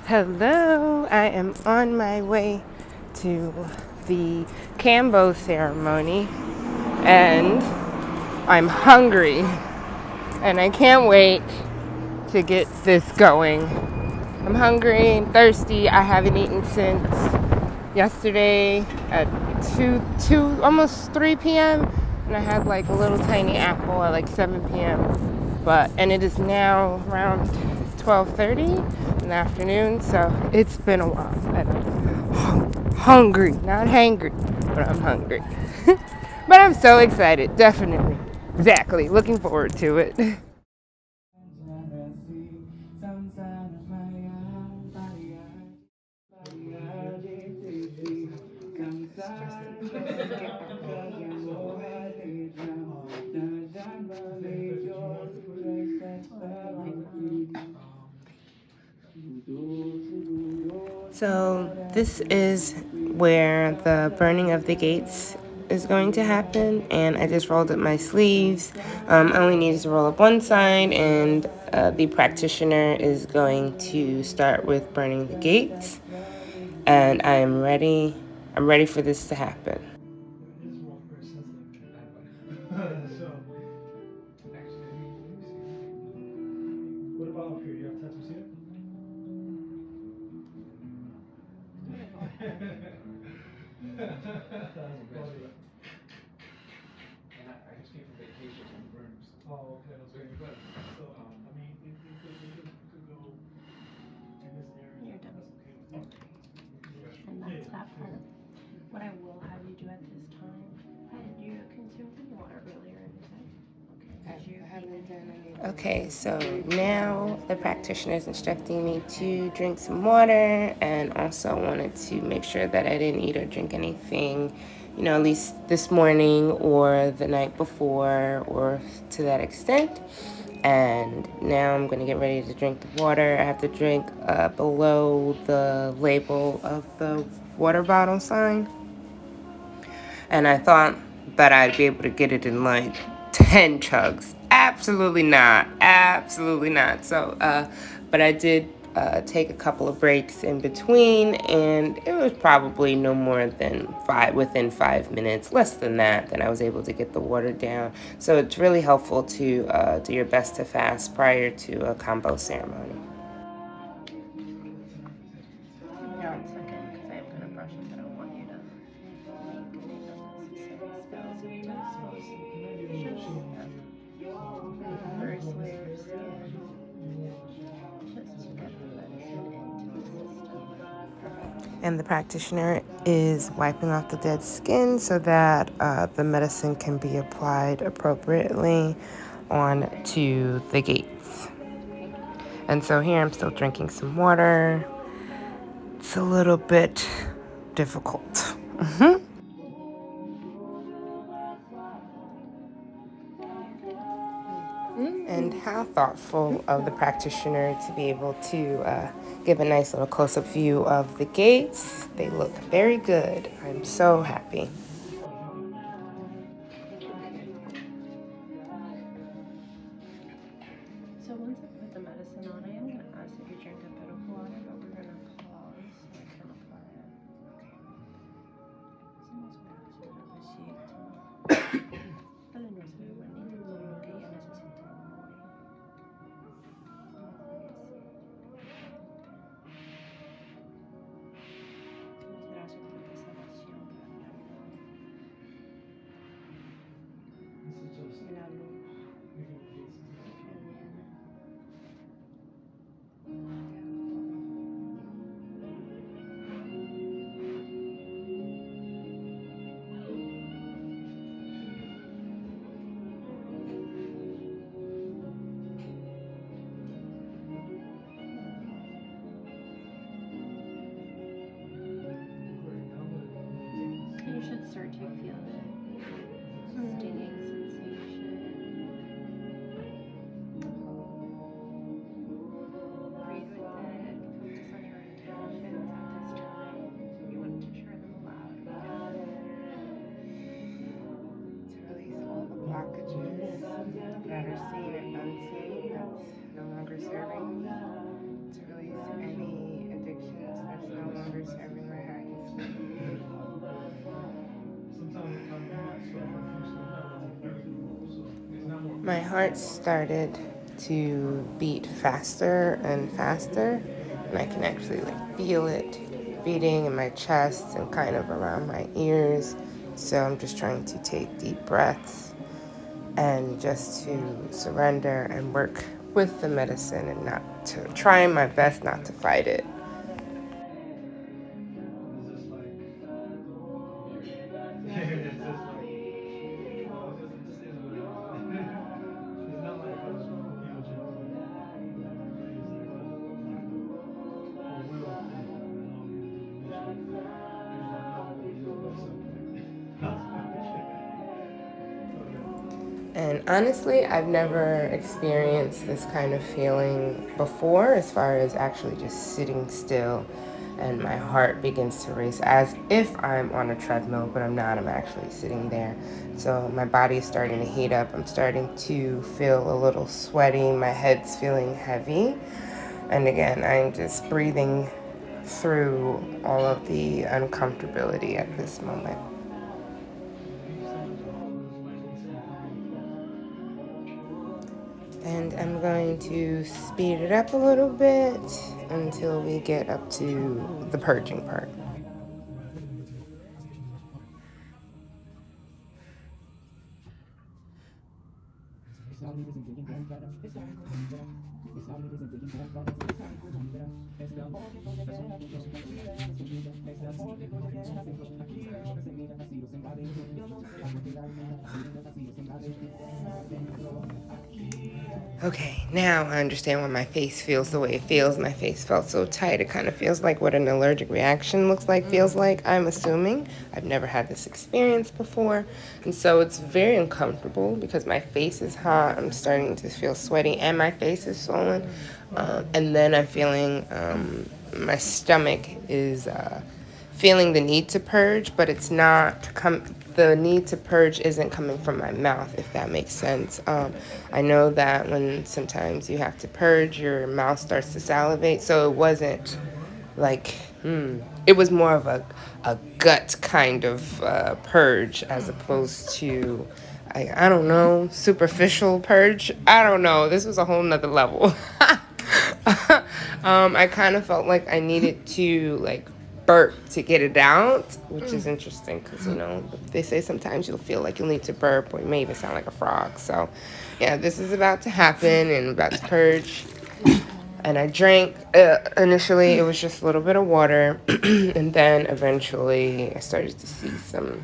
Hello, I am on my way to the Cambo ceremony and I'm hungry and I can't wait to get this going. I'm hungry and thirsty. I haven't eaten since yesterday at almost 3 p.m. and I had like a little tiny apple at like 7 p.m. And it is now around 12:30 in the afternoon, so it's been a while and I'm hungry, not hangry, but I'm hungry. But I'm so excited, definitely. Exactly, looking forward to it. So this is where the burning of the gates is going to happen, and I just rolled up my sleeves. I only needed to roll up one side, and the practitioner is going to start with burning the gates, and I am ready. I'm ready for this to happen. What about up here? You have tattoos here? That's great. And I just came from vacation from Burns. Oh, okay. That's very good. So, I mean, we could go in this area. You're done. That's okay with you? And that's that part. What I will have you do at this time, did you consume any water earlier in the day? Okay, so now the practitioner is instructing me to drink some water and also wanted to make sure that I didn't eat or drink anything, at least this morning or the night before or to that extent. And now I'm going to get ready to drink the water. I have to drink below the label of the water bottle sign. And I thought that I'd be able to get it in like 10 chugs. Absolutely not. Absolutely not. So, but I did take a couple of breaks in between, and it was probably no more than within 5 minutes, less than that, I was able to get the water down. So it's really helpful to do your best to fast prior to a combo ceremony. Yeah, 1 second, because I am going to brush it, but I don't want you to make any unnecessary spells. So you're just supposed to first layer of skin, just to get the medicine into the system. And the practitioner is wiping off the dead skin so that the medicine can be applied appropriately onto the gates. And so here I'm still drinking some water. It's a little bit difficult. And how thoughtful of the practitioner to be able to give a nice little close-up view of the gates. They look very good. I'm so happy. So once I put the medicine on, I am going to ask if you drink a bit of water, but we're going to pause so I can apply it. Dale nuez, mi hermanito, todo lo que ella necesita hoy. Gracias por esta sanación, la claridad y la luz que viene. You should start to feel the stinging sensation. My heart started to beat faster and faster, and I can actually feel it beating in my chest and kind of around my ears. So I'm just trying to take deep breaths and just to surrender and work with the medicine and not to trying my best not to fight it. And honestly, I've never experienced this kind of feeling before, as far as actually just sitting still and my heart begins to race as if I'm on a treadmill, but I'm not. I'm actually sitting there. So my body's starting to heat up. I'm starting to feel a little sweaty. My head's feeling heavy. And again, I'm just breathing through all of the uncomfortability at this moment. And I'm going to speed it up a little bit until we get up to the purging part. Okay, now I understand why my face feels the way it feels. My face felt so tight. It kind of feels like what an allergic reaction looks like, feels like, I'm assuming. I've never had this experience before. And so it's very uncomfortable because my face is hot. I'm starting to feel sweaty and my face is swollen. And then I'm feeling my stomach is feeling the need to purge, but it's not the need to purge isn't coming from my mouth, if that makes sense. I know that when sometimes you have to purge, your mouth starts to salivate, so it wasn't like, it was more of a gut kind of purge as opposed to, I don't know, superficial purge. I don't know. This was a whole nother level. I kind of felt like I needed to burp to get it out, which is interesting because they say sometimes you'll feel like you'll need to burp or you may even sound like a frog. So yeah, this is about to happen and about to purge. And I drank, initially it was just a little bit of water, and then eventually I started to see some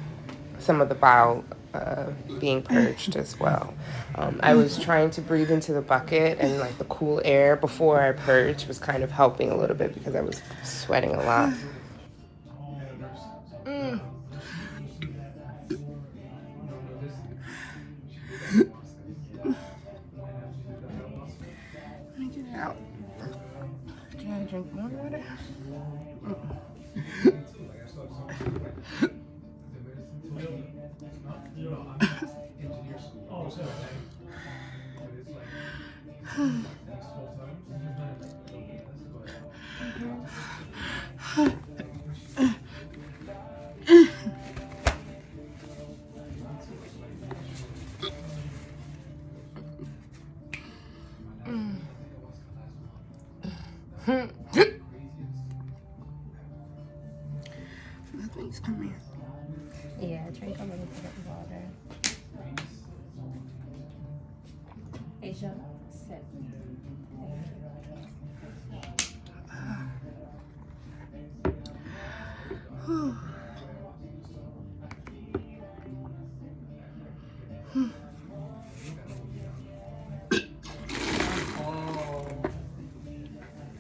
of the bile being purged as well. I was trying to breathe into the bucket, and the cool air before I purged was kind of helping a little bit because I was sweating a lot. Let me get it out. Can I drink more water? Nothing's coming. Yeah, drink a little bit of water. Asia, sit.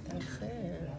That's it.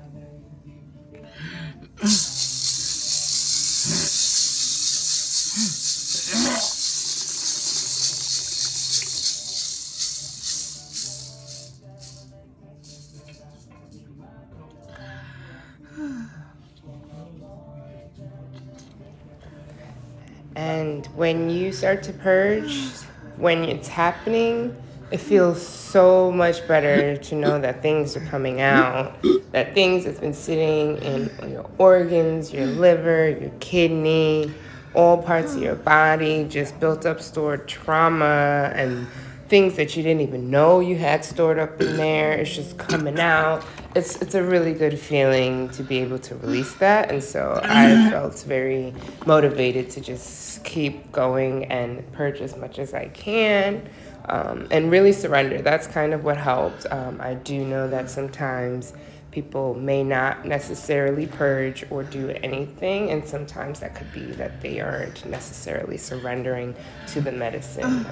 And when you start to purge, when it's happening, it feels so much better to know that things are coming out, that things that's been sitting in your organs, your liver, your kidney, all parts of your body, just built up stored trauma and things that you didn't even know you had stored up in there. It's just coming out. It's a really good feeling to be able to release that. And so I felt very motivated to just keep going and purge as much as I can. And really surrender. That's kind of what helped. I do know that sometimes people may not necessarily purge or do anything, and sometimes that could be that they aren't necessarily surrendering to the medicine.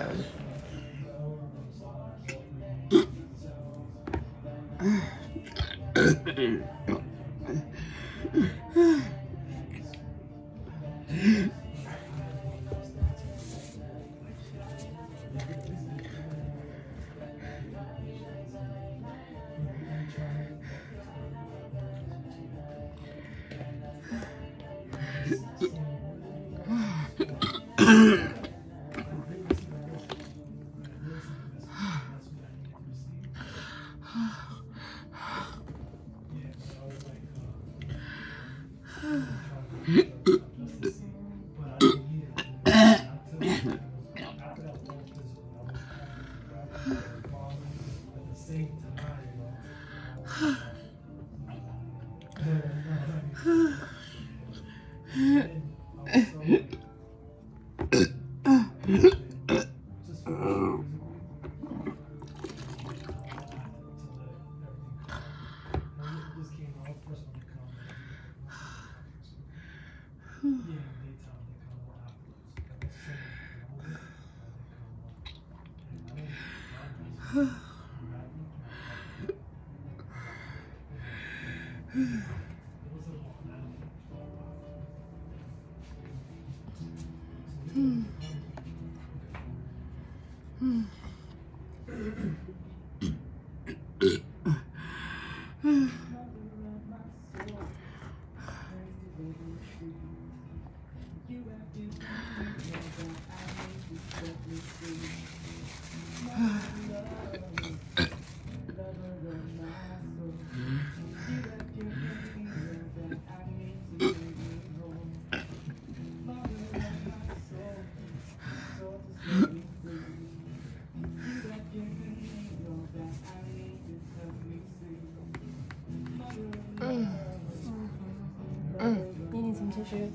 You need some tissues.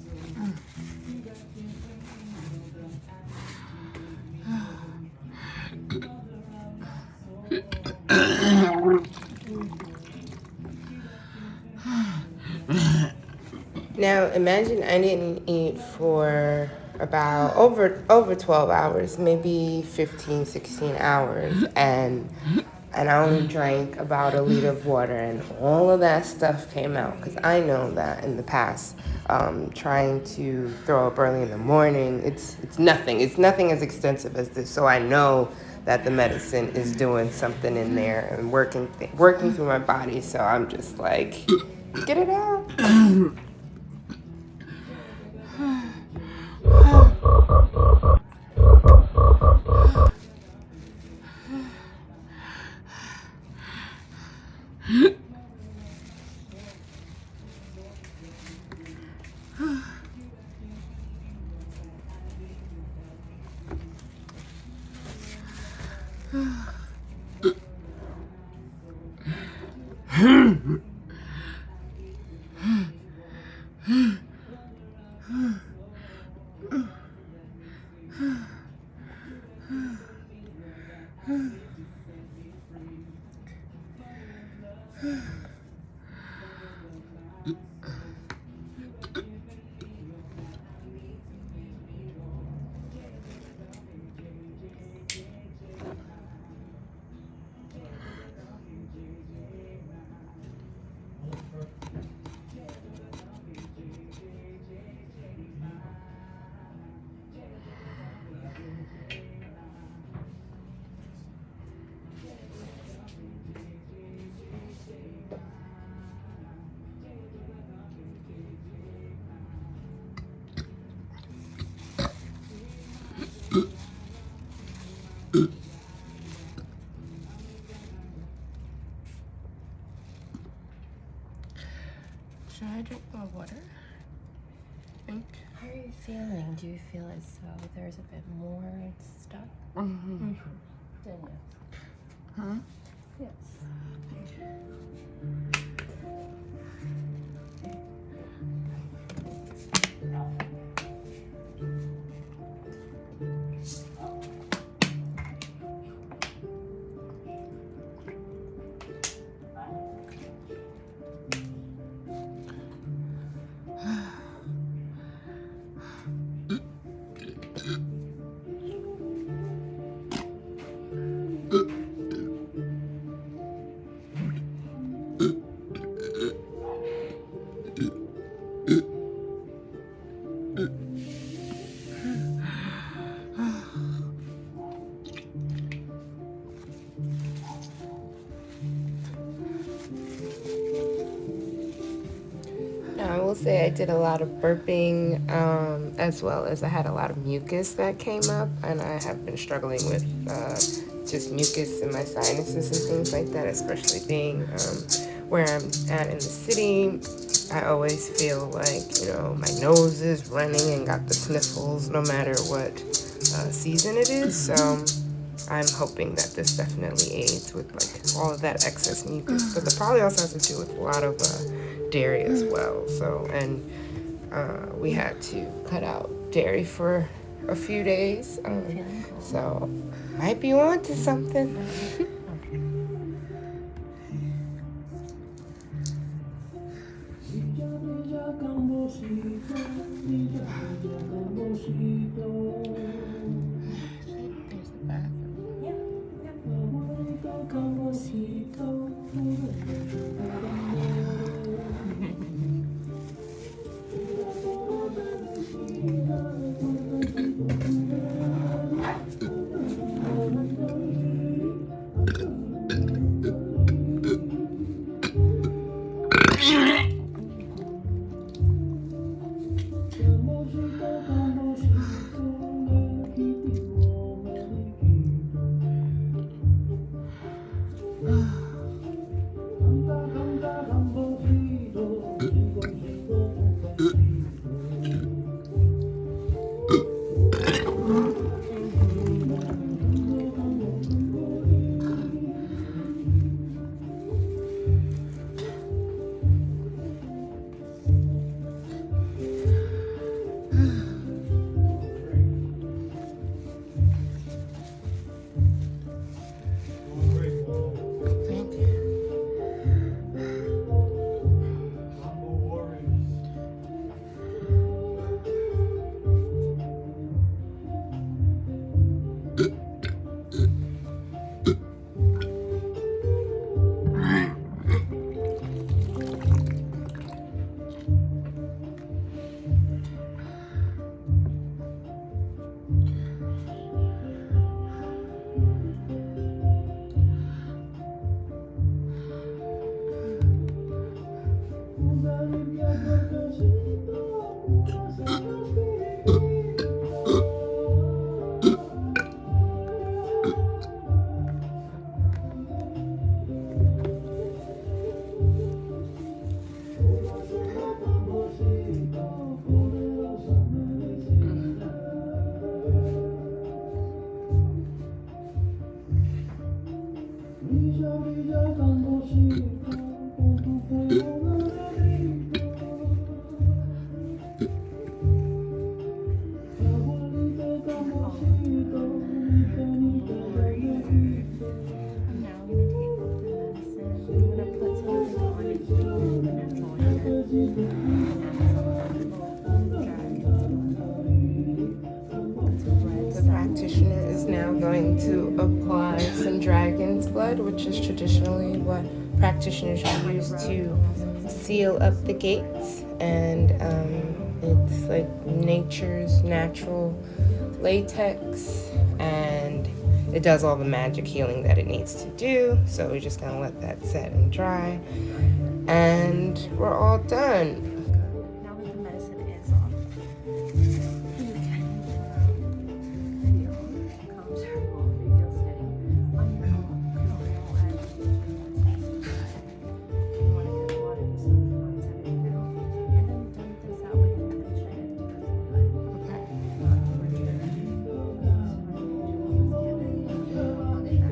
Now imagine I didn't eat for about over 12 hours, maybe 15, 16 hours, and I only drank about a liter of water, and all of that stuff came out because I know that in the past, trying to throw up early in the morning, it's nothing. It's nothing as extensive as this. So I know that the medicine is doing something in there and working through my body. So I'm just like, get it out. Should I drink more water? Think. How are you feeling? Do you feel as though there's a bit more stuck? Then yes. Huh? Yes. Now, I will say I did a lot of burping, as well as I had a lot of mucus that came up, and I have been struggling with just mucus in my sinuses and things like that, especially being where I'm at in the city. I always feel like, my nose is running and got the sniffles no matter what season it is. So I'm hoping that this definitely aids with like all of that excess mucus. But it probably also has to do with a lot of dairy as well. So, and we had to cut out dairy for a few days. So might be on to something. There's the bathroom. Thank you. I'm now gonna take off the medicine. I'm gonna put something on it to the natural hair. The practitioner is now going to apply some dragon's blood, which is traditionally what practitioners use to seal up the gates. And it's like nature's natural latex, and it does all the magic healing that it needs to do. So we're just gonna let that set and dry, and we're all done. Now that the medicine is off, you can feel comfortable, feel steady on your own. You want to get water so you want to set it down, and then dump this out within the tray and do it.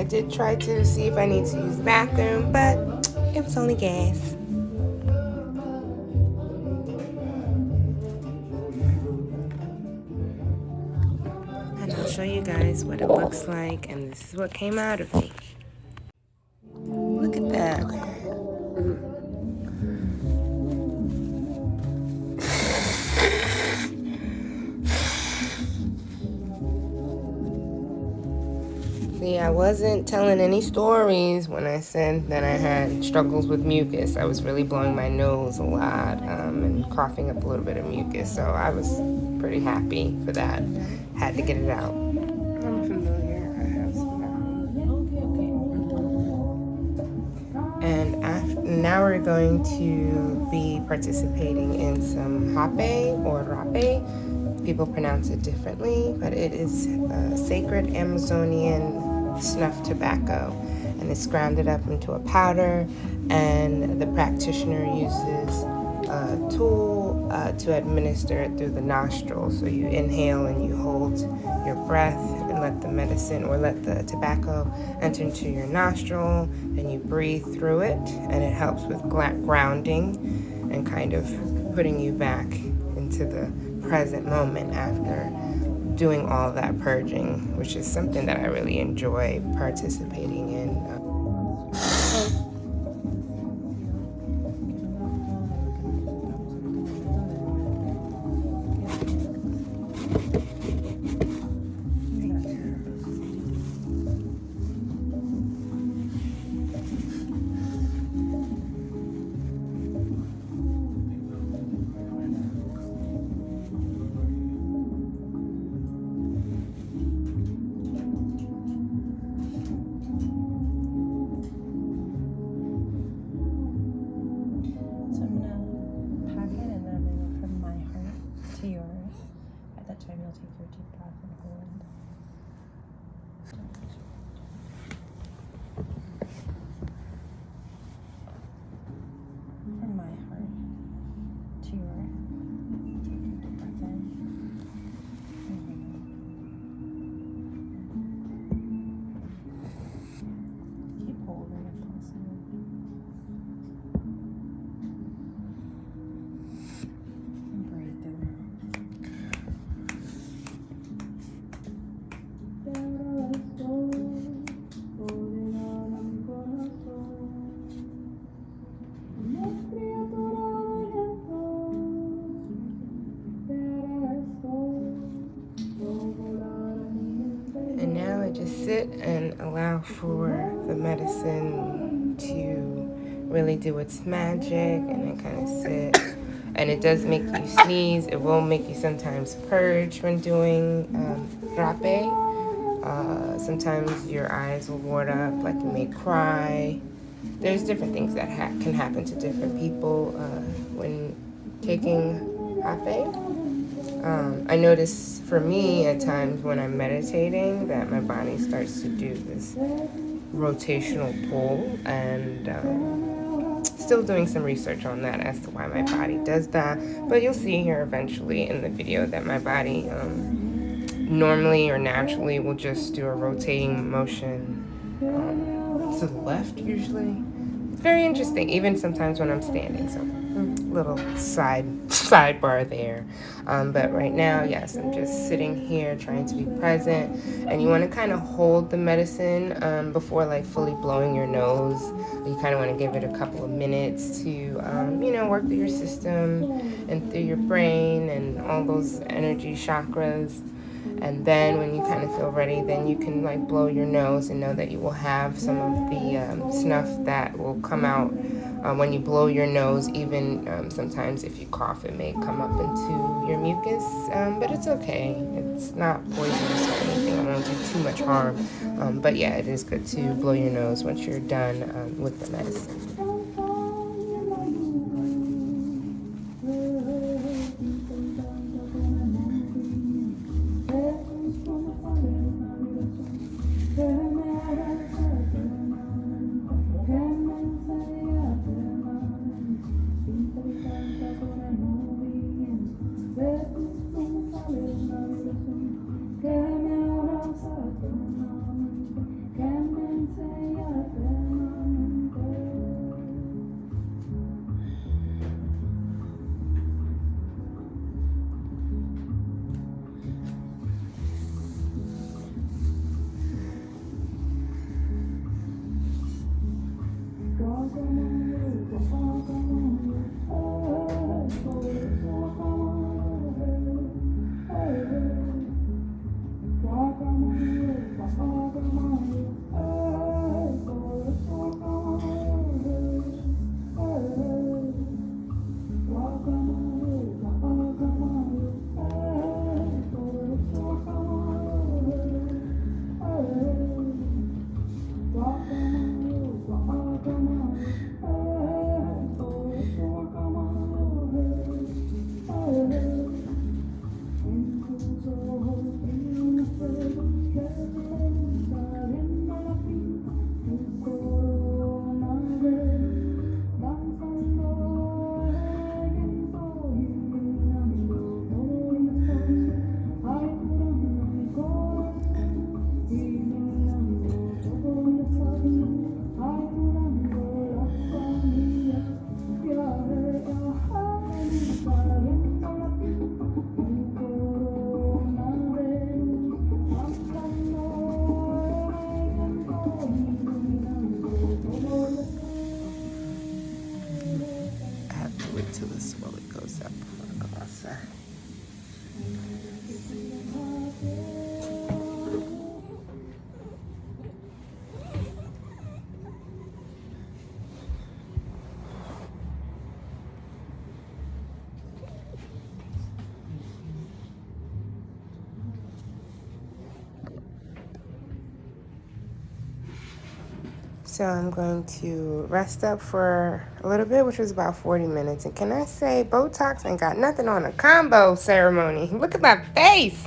I did try to see if I need to use the bathroom, but it was only gas. And I'll show you guys what it looks like, and this is what came out of me. Look at that. See, I wasn't telling any stories when I said that I had struggles with mucus. I was really blowing my nose a lot and coughing up a little bit of mucus, so I was pretty happy for that. Had to get it out. I'm familiar. I have some. And now we're going to be participating in some hape or rape. People pronounce it differently, but it is sacred Amazonian snuff tobacco, and it's grounded up into a powder, and the practitioner uses a tool to administer it through the nostrils. So you inhale and you hold your breath and let the medicine or let the tobacco enter into your nostril, then you breathe through it, and it helps with grounding and kind of putting you back into the present moment after doing all that purging, which is something that I really enjoy participating in. Time you'll take your deep breath and hold. From my heart to your deep breath in and hold. Keep holding if possible. And breathe through your mouth. And now I just sit and allow for the medicine to really do its magic, and I kind of sit. And it does make you sneeze. It will make you sometimes purge when doing rape. Sometimes your eyes will water up, like you may cry. There's different things that can happen to different people when taking rape. I notice for me at times when I'm meditating that my body starts to do this rotational pull, and still doing some research on that as to why my body does that. But you'll see here eventually in the video that my body normally or naturally will just do a rotating motion to the left usually. It's very interesting, even sometimes when I'm standing. So little sidebar there. But right now, yes, I'm just sitting here trying to be present, and you want to kind of hold the medicine before like fully blowing your nose. You kind of want to give it a couple of minutes to work through your system and through your brain and all those energy chakras. And then when you kind of feel ready, then you can like blow your nose and know that you will have some of the snuff that will come out when you blow your nose. Even sometimes if you cough, it may come up into your mucus, but it's okay. It's not poisonous or anything. It won't do too much harm. But yeah, it is good to blow your nose once you're done with the medicine. So I'm going to rest up for a little bit, which was about 40 minutes. And can I say, Botox ain't got nothing on a combo ceremony. Look at my face.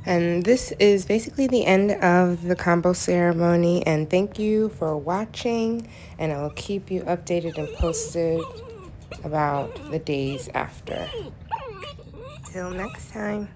And this is basically the end of the combo ceremony. And thank you for watching. And I will keep you updated and posted about the days after. Till next time.